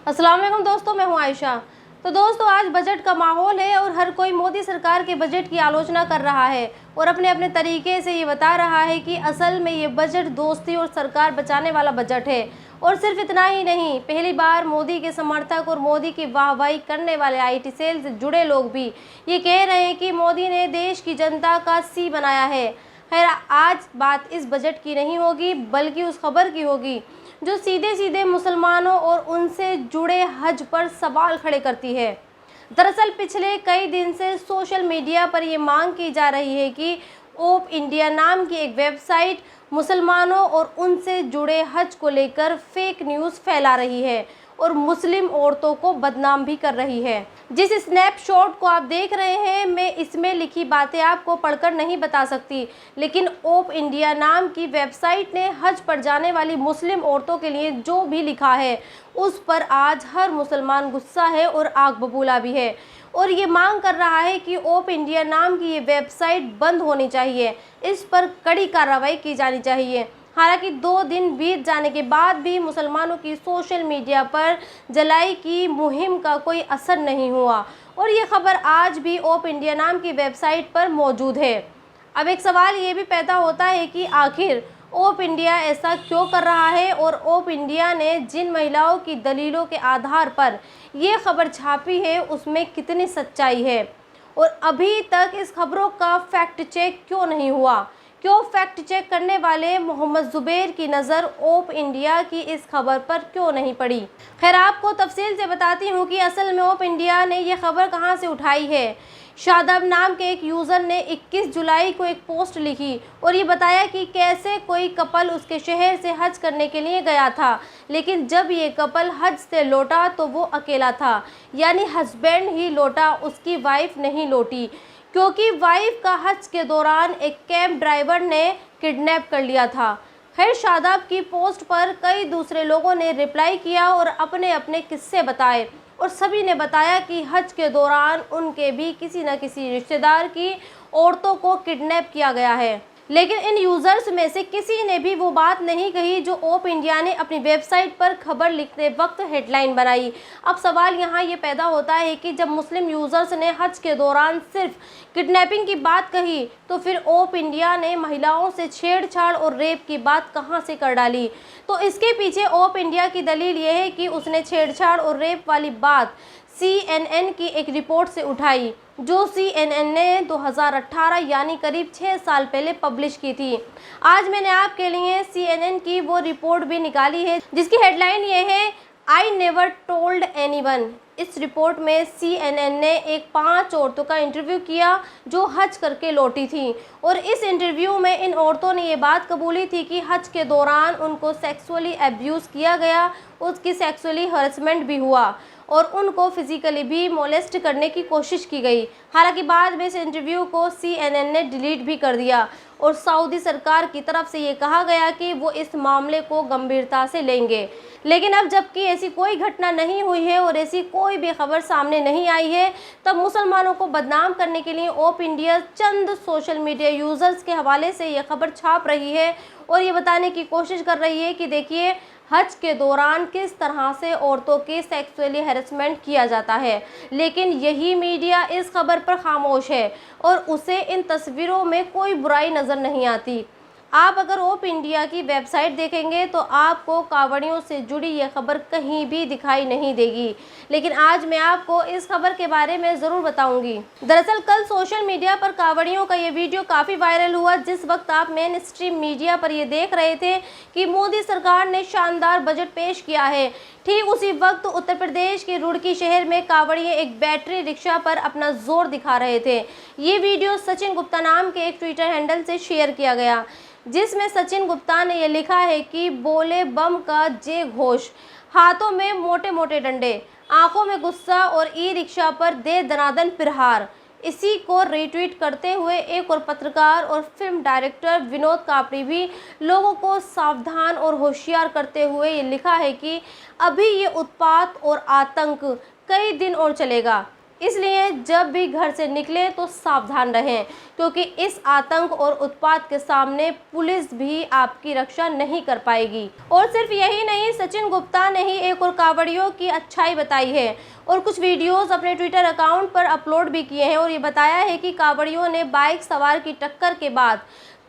अस्सलाम वालेकुम दोस्तों, मैं हूं आयशा। तो दोस्तों, आज बजट का माहौल है और हर कोई मोदी सरकार के बजट की आलोचना कर रहा है और अपने अपने तरीके से ये बता रहा है कि असल में ये बजट दोस्ती और सरकार बचाने वाला बजट है। और सिर्फ इतना ही नहीं, पहली बार मोदी के समर्थक और मोदी की वाहवाही करने वाले आईटी सेल से जुड़े लोग भी ये कह रहे हैं कि मोदी ने देश की जनता का सी बनाया है। खैर, आज बात इस बजट की नहीं होगी बल्कि उस खबर की होगी जो सीधे सीधे मुसलमानों और उनसे जुड़े हज पर सवाल खड़े करती है। दरअसल पिछले कई दिन से सोशल मीडिया पर ये मांग की जा रही है कि ओप इंडिया नाम की एक वेबसाइट मुसलमानों और उनसे जुड़े हज को लेकर फेक न्यूज़ फैला रही है और मुस्लिम औरतों को बदनाम भी कर रही है। जिस स्नैपशॉट को आप देख रहे हैं, मैं इसमें लिखी बातें आपको पढ़कर नहीं बता सकती, लेकिन ओप इंडिया नाम की वेबसाइट ने हज पर जाने वाली मुस्लिम औरतों के लिए जो भी लिखा है उस पर आज हर मुसलमान गुस्सा है और आग बबूला भी है और ये मांग कर रहा है कि ओप इंडिया नाम की ये वेबसाइट बंद होनी चाहिए, इस पर कड़ी कार्रवाई की जानी चाहिए। हालांकि 2 दिन बीत जाने के बाद भी मुसलमानों की सोशल मीडिया पर जलाई की मुहिम का कोई असर नहीं हुआ और ये खबर आज भी ओप इंडिया नाम की वेबसाइट पर मौजूद है। अब एक सवाल ये भी पैदा होता है कि आखिर ओप इंडिया ऐसा क्यों कर रहा है और ओप इंडिया ने जिन महिलाओं की दलीलों के आधार पर ये खबर छापी है उसमें कितनी सच्चाई है और अभी तक इस खबरों का फैक्ट चेक क्यों नहीं हुआ। क्यों फैक्ट चेक करने वाले मोहम्मद जुबैर की नज़र ओप इंडिया की इस खबर पर क्यों नहीं पड़ी। खैर, आपको तफसील से बताती हूँ कि असल में ओप इंडिया ने यह खबर कहाँ से उठाई है। शादाब नाम के एक यूज़र ने 21 जुलाई को एक पोस्ट लिखी और ये बताया कि कैसे कोई कपल उसके शहर से हज करने के लिए गया था, लेकिन जब ये कपल हज से लौटा तो वो अकेला था, यानी हस्बैंड ही लौटा, उसकी वाइफ नहीं लौटी, क्योंकि वाइफ का हज के दौरान एक कैब ड्राइवर ने किडनैप कर लिया था। खैर, शादाब की पोस्ट पर कई दूसरे लोगों ने रिप्लाई किया और अपने अपने किस्से बताए और सभी ने बताया कि हज के दौरान उनके भी किसी न किसी रिश्तेदार की औरतों को किडनैप किया गया है। लेकिन इन यूज़र्स में से किसी ने भी वो बात नहीं कही जो ओप इंडिया ने अपनी वेबसाइट पर खबर लिखते वक्त हेडलाइन बनाई। अब सवाल यहाँ ये पैदा होता है कि जब मुस्लिम यूज़र्स ने हज के दौरान सिर्फ किडनैपिंग की बात कही तो फिर ओप इंडिया ने महिलाओं से छेड़छाड़ और रेप की बात कहाँ से कर डाली। तो इसके पीछे ओप इंडिया की दलील ये है कि उसने छेड़छाड़ और रेप वाली बात CNN की एक रिपोर्ट से उठाई जो CNN ने 2018 यानी करीब 6 साल पहले पब्लिश की थी। आज मैंने आपके लिए CNN की वो रिपोर्ट भी निकाली है जिसकी हेडलाइन ये है, आई नेवर टोल्ड एनीवन। इस रिपोर्ट में CNN ने एक 5 औरतों का इंटरव्यू किया जो हज करके लौटी थी और इस इंटरव्यू में इन औरतों ने ये बात कबूली थी कि हज के दौरान उनको सेक्सुअली अब्यूज़ किया गया, उसकी सेक्सुअली हरेसमेंट भी हुआ और उनको फिजिकली भी मोलेस्ट करने की कोशिश की गई। हालांकि बाद में इस इंटरव्यू को CNN ने डिलीट भी कर दिया और सऊदी सरकार की तरफ से ये कहा गया कि वो इस मामले को गंभीरता से लेंगे। लेकिन अब जबकि ऐसी कोई घटना नहीं हुई है और ऐसी कोई भी खबर सामने नहीं आई है, तब मुसलमानों को बदनाम करने के लिए ओप इंडिया चंद सोशल मीडिया यूज़र्स के हवाले से ये खबर छाप रही है और ये बताने की कोशिश कर रही है कि देखिए हज के दौरान किस तरह से औरतों की सेक्सुअली हैरेसमेंट किया जाता है। लेकिन यही मीडिया इस खबर पर खामोश है और उसे इन तस्वीरों में कोई बुराई नज़र नहीं आती। आप अगर ओप इंडिया की वेबसाइट देखेंगे तो आपको कांवड़ियों से जुड़ी यह खबर कहीं भी दिखाई नहीं देगी, लेकिन आज मैं आपको इस खबर के बारे में ज़रूर बताऊंगी। दरअसल कल सोशल मीडिया पर कांवड़ियों का ये वीडियो काफ़ी वायरल हुआ जिस वक्त आप मेन स्ट्रीम मीडिया पर ये देख रहे थे कि मोदी सरकार ने शानदार बजट पेश किया है। ठीक उसी वक्त उत्तर प्रदेश के रुड़की शहर में कांवड़िए एक बैटरी रिक्शा पर अपना जोर दिखा रहे थे। ये वीडियो सचिन गुप्ता नाम के एक ट्विटर हैंडल से शेयर किया गया जिसमें सचिन गुप्ता ने यह लिखा है कि बोले बम का जय घोष, हाथों में मोटे मोटे डंडे, आंखों में गुस्सा और ई रिक्शा पर दे दनादन प्रहार। इसी को रीट्वीट करते हुए एक और पत्रकार और फिल्म डायरेक्टर विनोद कापड़ी भी लोगों को सावधान और होशियार करते हुए ये लिखा है कि अभी ये उत्पात और आतंक कई दिन और चलेगा। इसलिए जब भी घर से निकलें तो सावधान रहें, क्योंकि इस आतंक और उत्पात के सामने पुलिस भी आपकी रक्षा नहीं कर पाएगी। और सिर्फ यही नहीं, सचिन गुप्ता ने ही एक और कांवड़ियों की अच्छाई बताई है और कुछ वीडियोस अपने ट्विटर अकाउंट पर अपलोड भी किए हैं और ये बताया है कि कांवड़ियों ने बाइक सवार की टक्कर के बाद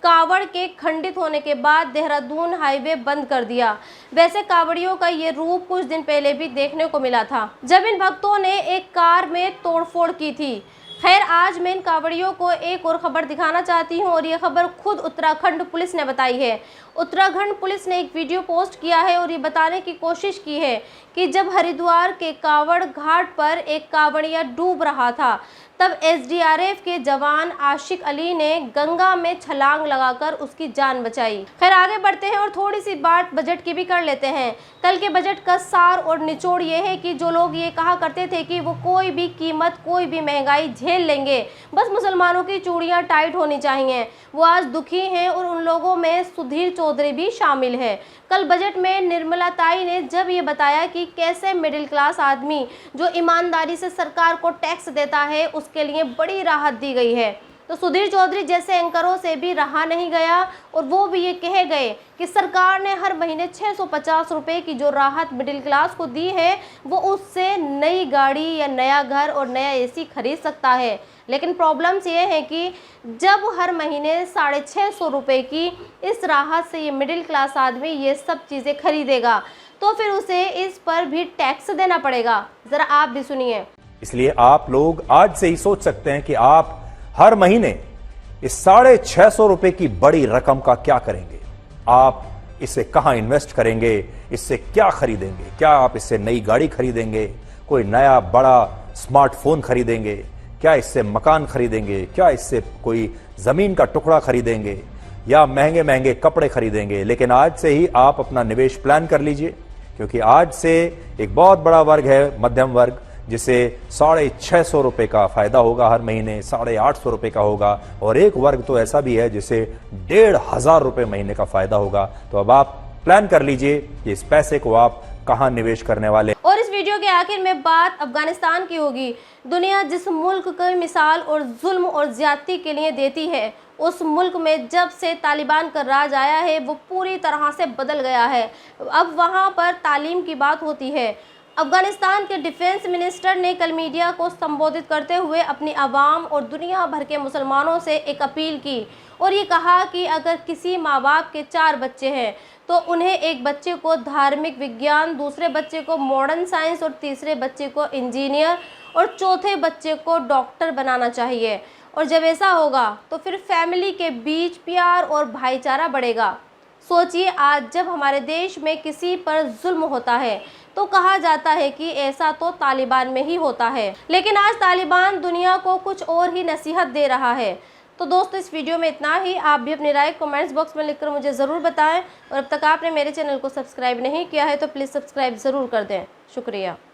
कावड़ के खंडित होने के बाद देहरादून हाईवे बंद कर दिया। वैसे कावड़ियों का ये रूप कुछ दिन पहले भी देखने को मिला था, जब इन भक्तों ने एक कार में तोड़फोड़ की थी। खैर, आज मैं इन कावड़ियों को एक और खबर दिखाना चाहती हूँ और ये खबर खुद उत्तराखंड पुलिस ने बताई है। उत्तराखंड पुलिस ने एक वीडियो पोस्ट किया है और ये बताने की कोशिश की है कि जब हरिद्वार के कावड़ घाट पर एक कावड़िया डूब रहा था, तब एसडीआरएफ के जवान आशिक अली ने गंगा में छलांग लगाकर उसकी जान बचाई। खैर, आगे बढ़ते हैं और थोड़ी सी बात बजट की भी कर लेते हैं। कल के बजट का सार और निचोड़ ये है कि जो लोग ये कहा करते थे कि वो कोई भी कीमत, कोई भी महंगाई झेल लेंगे, बस मुसलमानों की चूड़ियां टाइट होनी चाहिए, वो आज दुखी हैं और उन लोगों में सुधीर चौधरी भी शामिल है। कल बजट में निर्मला ताई ने जब ये बताया कि कैसे मिडिल क्लास आदमी जो ईमानदारी से सरकार को टैक्स देता है उसके लिए बड़ी राहत दी गई है, तो सुधीर चौधरी जैसे एंकरों से भी रहा नहीं गया और वो भी ये कह गए कि सरकार ने हर महीने 650 रुपये की जो राहत मिडिल क्लास को दी है वो उससे नई गाड़ी या नया घर और नया एसी खरीद सकता है। लेकिन प्रॉब्लम्स ये है कि जब हर महीने 650 रुपये की इस राहत से ये मिडिल क्लास आदमी ये सब चीज़ें खरीदेगा तो फिर उसे इस पर भी टैक्स देना पड़ेगा। ज़रा आप भी सुनिए। इसलिए आप लोग आज से ही सोच सकते हैं कि आप हर महीने इस 650 रुपए की बड़ी रकम का क्या करेंगे। आप इसे कहां इन्वेस्ट करेंगे, इससे क्या खरीदेंगे। क्या आप इससे नई गाड़ी खरीदेंगे, कोई नया बड़ा स्मार्टफोन खरीदेंगे, क्या इससे मकान खरीदेंगे, क्या इससे कोई जमीन का टुकड़ा खरीदेंगे या महंगे महंगे कपड़े खरीदेंगे। लेकिन आज से ही आप अपना निवेश प्लान कर लीजिए, क्योंकि आज से एक बहुत बड़ा वर्ग है मध्यम वर्ग जिसे 650 रुपए का फायदा होगा हर महीने, 850 रुपए का होगा, और एक वर्ग तो ऐसा भी है जिसे 1500 रुपए महीने का फायदा होगा। तो अब आप प्लान कर लीजिए कि इस पैसे को आप कहां निवेश करने वाले। और इस वीडियो के आखिर में बात अफगानिस्तान की होगी। दुनिया जिस मुल्क की मिसाल और जुल्म और ज्यादती के लिए देती है, उस मुल्क में जब से तालिबान का राज आया है वो पूरी तरह से बदल गया है। अब वहां पर तालीम की बात होती है। अफगानिस्तान के डिफेंस मिनिस्टर ने कल मीडिया को संबोधित करते हुए अपनी आवाम और दुनिया भर के मुसलमानों से एक अपील की और ये कहा कि अगर किसी माँ बाप के 4 बच्चे हैं तो उन्हें एक बच्चे को धार्मिक विज्ञान, दूसरे बच्चे को मॉडर्न साइंस और तीसरे बच्चे को इंजीनियर और चौथे बच्चे को डॉक्टर बनाना चाहिए। और जब ऐसा होगा तो फिर फैमिली के बीच प्यार और भाईचारा बढ़ेगा। सोचिए, आज जब हमारे देश में किसी पर जुल्म होता है तो कहा जाता है कि ऐसा तो तालिबान में ही होता है, लेकिन आज तालिबान दुनिया को कुछ और ही नसीहत दे रहा है। तो दोस्तों, इस वीडियो में इतना ही। आप भी अपनी राय कमेंट्स बॉक्स में लिखकर मुझे ज़रूर बताएं और अब तक आपने मेरे चैनल को सब्सक्राइब नहीं किया है तो प्लीज़ सब्सक्राइब ज़रूर कर दें। शुक्रिया।